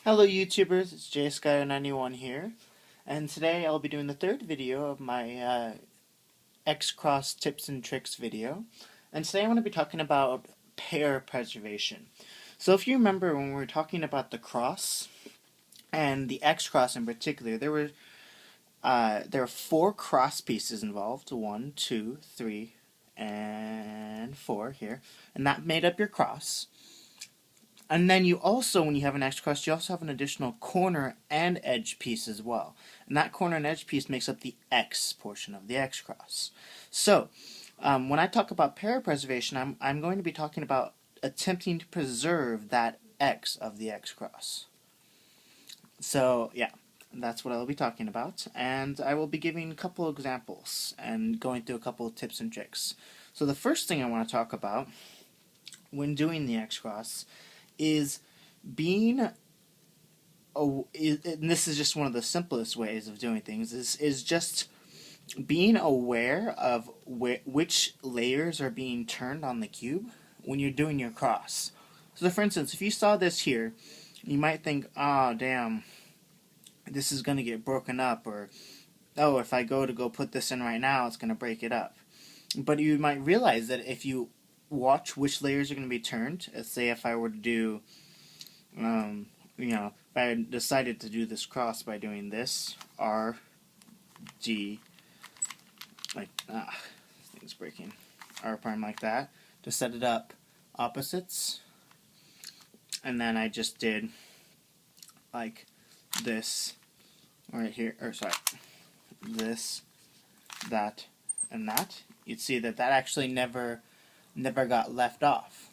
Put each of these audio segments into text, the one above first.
Hello YouTubers, it's JSky91 here, and today I'll be doing the third video of my X-Cross tips and tricks video. And today I want to be talking about pair preservation. So if you remember when we were talking about the cross, and the X-Cross in particular, there were four cross pieces involved, 1, 2, 3, and 4 here, and that made up your cross. And then you also, when you have an X-Cross, you also have an additional corner and edge piece as well. And that corner and edge piece makes up the X portion of the X-Cross. So, when I talk about pair preservation, I'm going to be talking about attempting to preserve that X of the X-Cross. So, yeah, that's what I'll be talking about. And I will be giving a couple examples and going through a couple of tips and tricks. So the first thing I want to talk about when doing the X-Cross is being, and this is just one of the simplest ways of doing things, is just being aware of which layers are being turned on the cube when you're doing your cross. So for instance, if you saw this here, you might think, oh damn, this is going to get broken up, or oh, if I go put this in right now, it's going to break it up. But you might realize that if you watch which layers are going to be turned. Let's say if I were to do, if I decided to do this cross by doing this, R, G, like, this thing's breaking, R prime like that, to set it up opposites, and then I just did like this right here, or sorry, this, that, and that, you'd see that actually never got left off.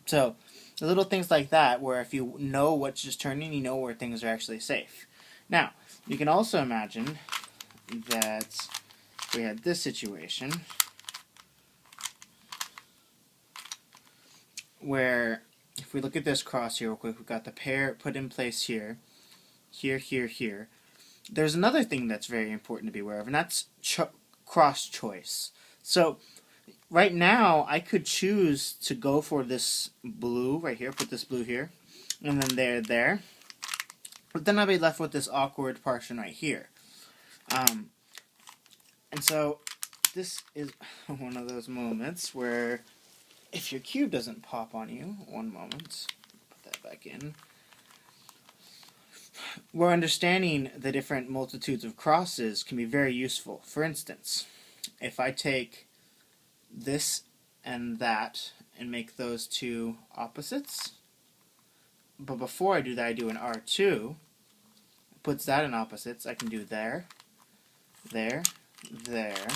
So the little things like that, where if you know what's just turning, you know where things are actually safe. Now, you can also imagine that we had this situation where if we look at this cross here real quick, we've got the pair put in place here, here, here, here. There's another thing that's very important to be aware of, and that's cross choice. So right now, I could choose to go for this blue right here, put this blue here, and then there. But then I'll be left with this awkward portion right here. And so this is one of those moments where if your cube doesn't pop on you, one moment, put that back in, where understanding the different multitudes of crosses can be very useful. For instance, if I take this and that and make those two opposites, but before I do that, I do an R2, puts that in opposites. I can do there, there, there,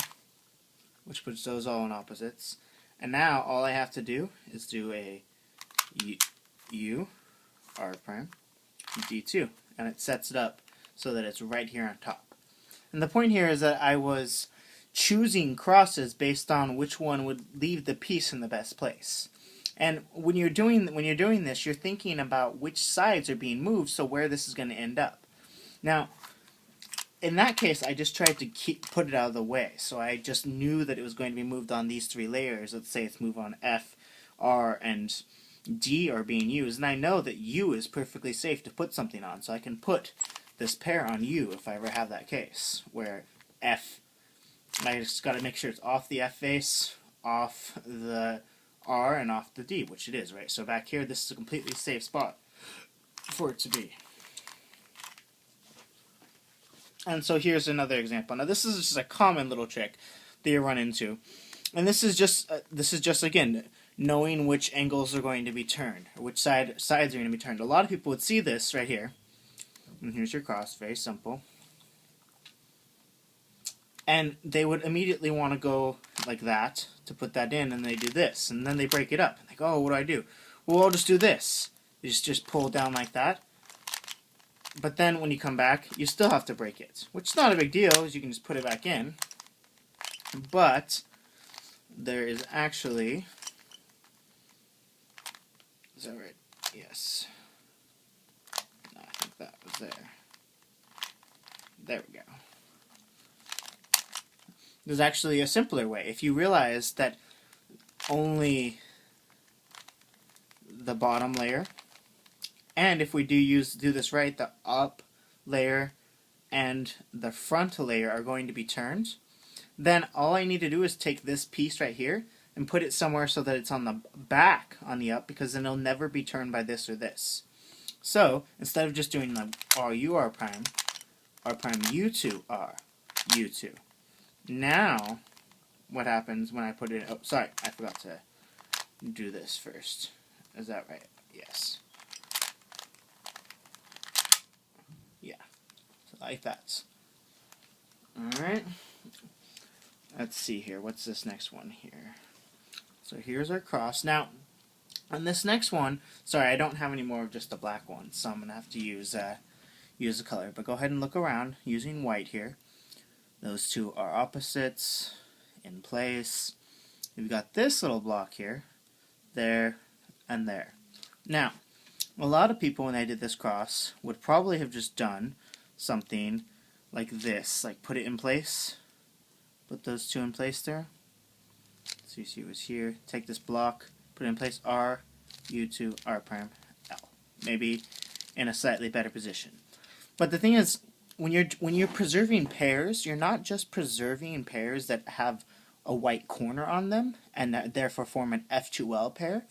which puts those all in opposites. And now all I have to do is do a U, R prime, D2, and it sets it up so that it's right here on top. And the point here is that I was choosing crosses based on which one would leave the piece in the best place. And when you're doing this, you're thinking about which sides are being moved, so where this is going to end up. Now, in that case, I just tried to put it out of the way. So I just knew that it was going to be moved on these three layers. Let's say it's moved on F, R, and D are being used, and I know that U is perfectly safe to put something on, so I can put this pair on U if I ever have that case, where F, I just got to make sure it's off the F face, off the R, and off the D, which it is, right? So back here, this is a completely safe spot for it to be. And so here's another example. Now this is just a common little trick that you run into, and this is just again knowing which angles are going to be turned, or which sides are going to be turned. A lot of people would see this right here, and here's your cross, very simple, and they would immediately want to go like that to put that in, and they do this, and then they break it up, and they go, oh, what do I do? Well, I'll just do this. You just pull it down like that. But then when you come back, you still have to break it, which is not a big deal, as you can just put it back in. But there is actually, is that right? Yes. No, I think that was there. There we go. There's actually a simpler way. If you realize that only the bottom layer And if we do this right, the up layer and the front layer are going to be turned. Then all I need to do is take this piece right here and put it somewhere so that it's on the back on the up, because then it'll never be turned by this or this. So instead of just doing the R prime U2 R U2. Now what happens when I put it? Oh, sorry, I forgot to do this first. Is that right? Yes. Yeah. So like that. Alright. Let's see here. What's this next one here? So here's our cross. Now, on this next one, sorry, I don't have any more of just the black one, so I'm going to have to use the color. But go ahead and look around using white here. Those two are opposites in place. We've got this little block here, there, and there. Now, a lot of people, when they did this cross, would probably have just done something like this, like put it in place. Put those two in place there. So you see it was here. Take this block, put it in place, R, U2, R prime, L. Maybe in a slightly better position. But the thing is, when you're preserving pairs, you're not just preserving pairs that have a white corner on them and that therefore form an F2L pair.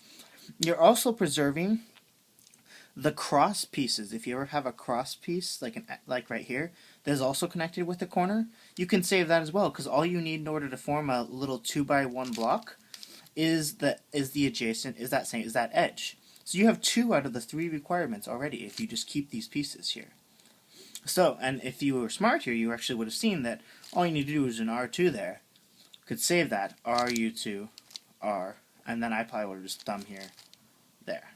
You're also preserving the cross pieces. If you ever have a cross piece, like right here, that is also connected with the corner, you can save that as well, because all you need in order to form a little 2x1 block is that edge. So you have 2 out of the 3 requirements already if you just keep these pieces here. So, and if you were smart here, you actually would have seen that all you need to do is an R2 there. Could save that, R, U2, R, and then I probably would have just thumb here, there.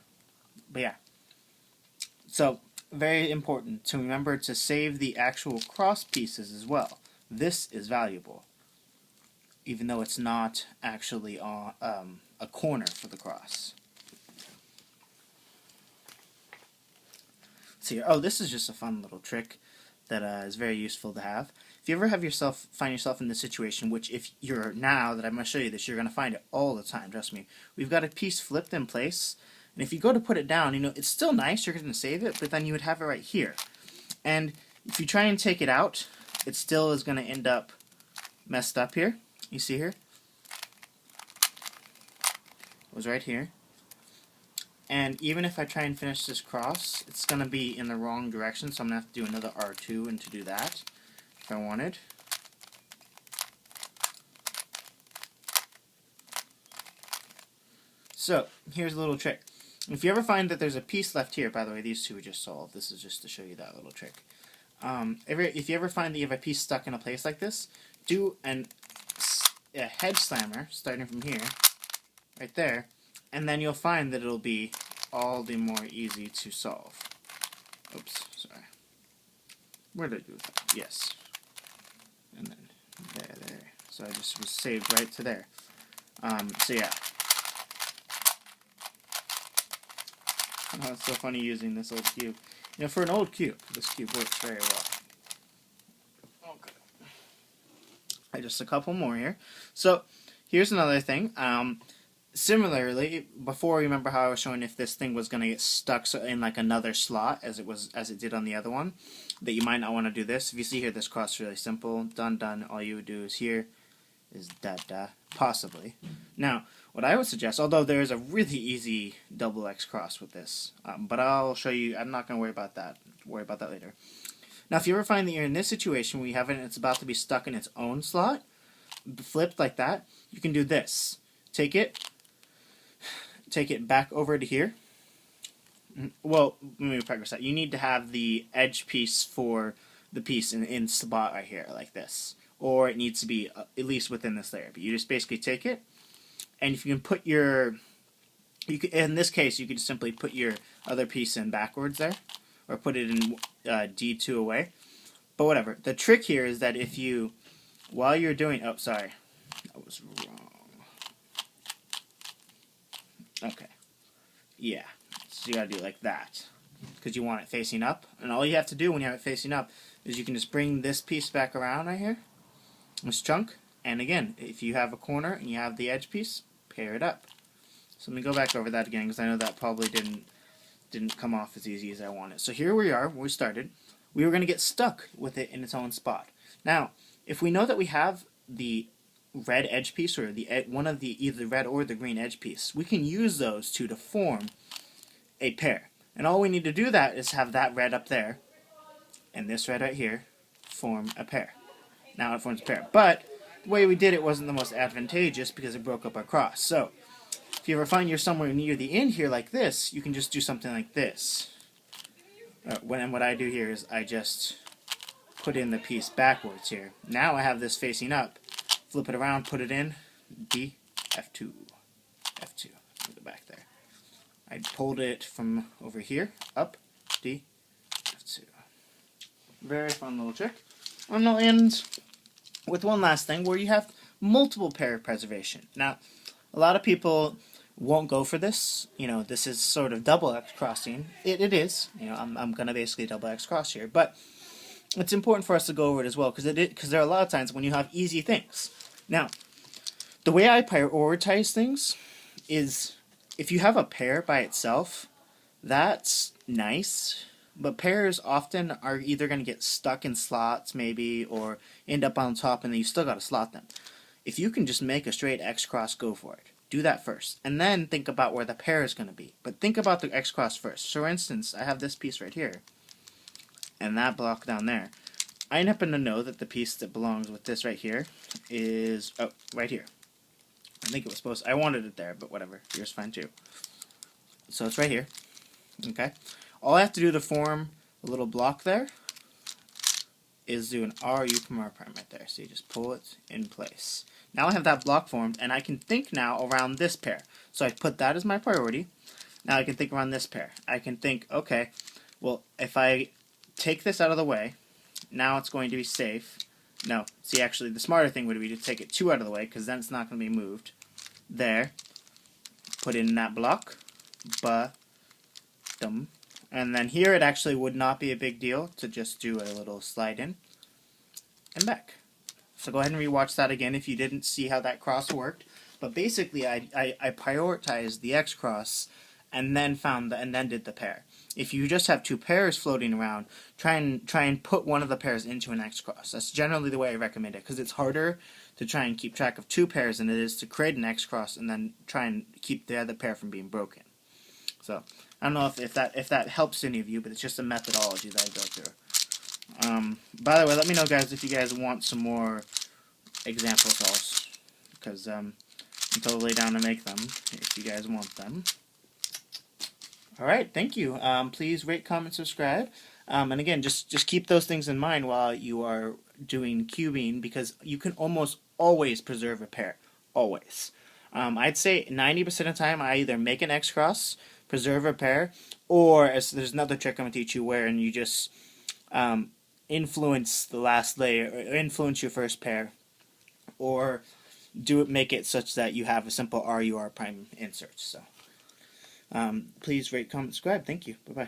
But yeah. So, very important to remember to save the actual cross pieces as well. This is valuable, even though it's not actually a corner for the cross. See, oh, this is just a fun little trick that is very useful to have. If you ever find yourself in this situation, which if you're now that I'm going to show you this, you're going to find it all the time, trust me. We've got a piece flipped in place, and if you go to put it down, it's still nice, you're going to save it, but then you would have it right here. And if you try and take it out, it still is going to end up messed up here. You see here? It was right here. And even if I try and finish this cross, it's going to be in the wrong direction, so I'm going to have to do another R2 and to do that, if I wanted. So, here's a little trick. If you ever find that there's a piece left here, by the way, these two we just solved. This is just to show you that little trick. If you ever find that you have a piece stuck in a place like this, do a hedge slammer, starting from here, right there, and then you'll find that it'll be all the more easy to solve. Oops, sorry. Where did I do that? Yes. And then there. So I just was saved right to there. So yeah. Oh, it's so funny using this old cube. For an old cube, this cube works very well. Okay. Just a couple more here. So here's another thing. Similarly, before, remember how I was showing if this thing was going to get stuck in like another slot as it did on the other one, that you might not want to do this. If you see here, this cross is really simple. Done. All you would do is here is da, possibly. Now, what I would suggest, although there is a really easy double X cross with this, but I'll show you. I'm not going to worry about that. Worry about that later. Now, if you ever find that you're in this situation where you have it and it's about to be stuck in its own slot, flipped like that, you can do this. Take it back over to here. Well, let me practice that. You need to have the edge piece for the piece in spot right here, like this. Or it needs to be at least within this layer. But you just basically take it, and if you can put in this case, you could just simply put your other piece in backwards there, or put it in D2 away. But whatever. The trick here is that if you, while you're doing, oh, sorry, that was wrong. Okay. Yeah. So you gotta do it like that, because you want it facing up. And all you have to do when you have it facing up is you can just bring this piece back around right here, this chunk, and again, if you have a corner and you have the edge piece, pair it up. So let me go back over that again, because I know that probably didn't didn't come off as easy as I wanted. So here we are, where we started. We were going to get stuck with it in its own spot. Now, if we know that we have the red edge piece or one of the either the red or the green edge piece, we can use those two to form a pair. And all we need to do that is have that red up there and this red right here form a pair. Now it forms a pair. But the way we did it wasn't the most advantageous because it broke up our cross. So if you ever find you're somewhere near the end here like this, you can just do something like this. What I do here is I just put in the piece backwards here. Now I have this facing up. Flip it around, put it in, D, F2, F2. Move it back there. I pulled it from over here, up, D, F2. Very fun little trick. And I'll end with one last thing where you have multiple pair preservation. Now, a lot of people won't go for this. You know, this is sort of double X crossing. It is. You know, I'm going to basically double X cross here. But it's important for us to go over it as well because there are a lot of times when you have easy things. Now, the way I prioritize things is if you have a pair by itself, that's nice. But pairs often are either going to get stuck in slots maybe or end up on top and then you still got to slot them. If you can just make a straight X cross, go for it. Do that first. And then think about where the pair is going to be. But think about the X cross first. So for instance, I have this piece right here. And that block down there. I happen to know that the piece that belongs with this right here is, oh, right here. I think it was supposed to, I wanted it there, but whatever. Here's fine too. So it's right here. Okay. All I have to do to form a little block there is do an RU from R prime right there. So you just pull it in place. Now I have that block formed, and I can think now around this pair. So I put that as my priority. Now I can think around this pair. I can think, okay, well, if I take this out of the way, now it's going to be safe. No, see, actually, the smarter thing would be to take it 2 out of the way, because then it's not going to be moved. There. Put in that block. Ba-dum. And then here it actually would not be a big deal to just do a little slide in and back. So go ahead and rewatch that again if you didn't see how that cross worked. But basically, I prioritized the X cross and then did the pair. If you just have 2 pairs floating around, try and put one of the pairs into an X cross. That's generally the way I recommend it because it's harder to try and keep track of 2 pairs than it is to create an X cross and then try and keep the other pair from being broken. So I don't know if that helps any of you, but it's just a methodology that I go through. By the way, let me know, guys, if you guys want some more example solves, because I'm totally down to make them if you guys want them. Alright, thank you. Please rate, comment, subscribe. And again, just keep those things in mind while you are doing cubing, because you can almost always preserve a pair. Always. I'd say 90% of the time I either make an X cross, preserve a pair, or there's another trick I'm going to teach you wherein you just influence the last layer, or influence your first pair, or make it such that you have a simple RUR prime insert. So please rate, comment, subscribe. Thank you. Bye-bye.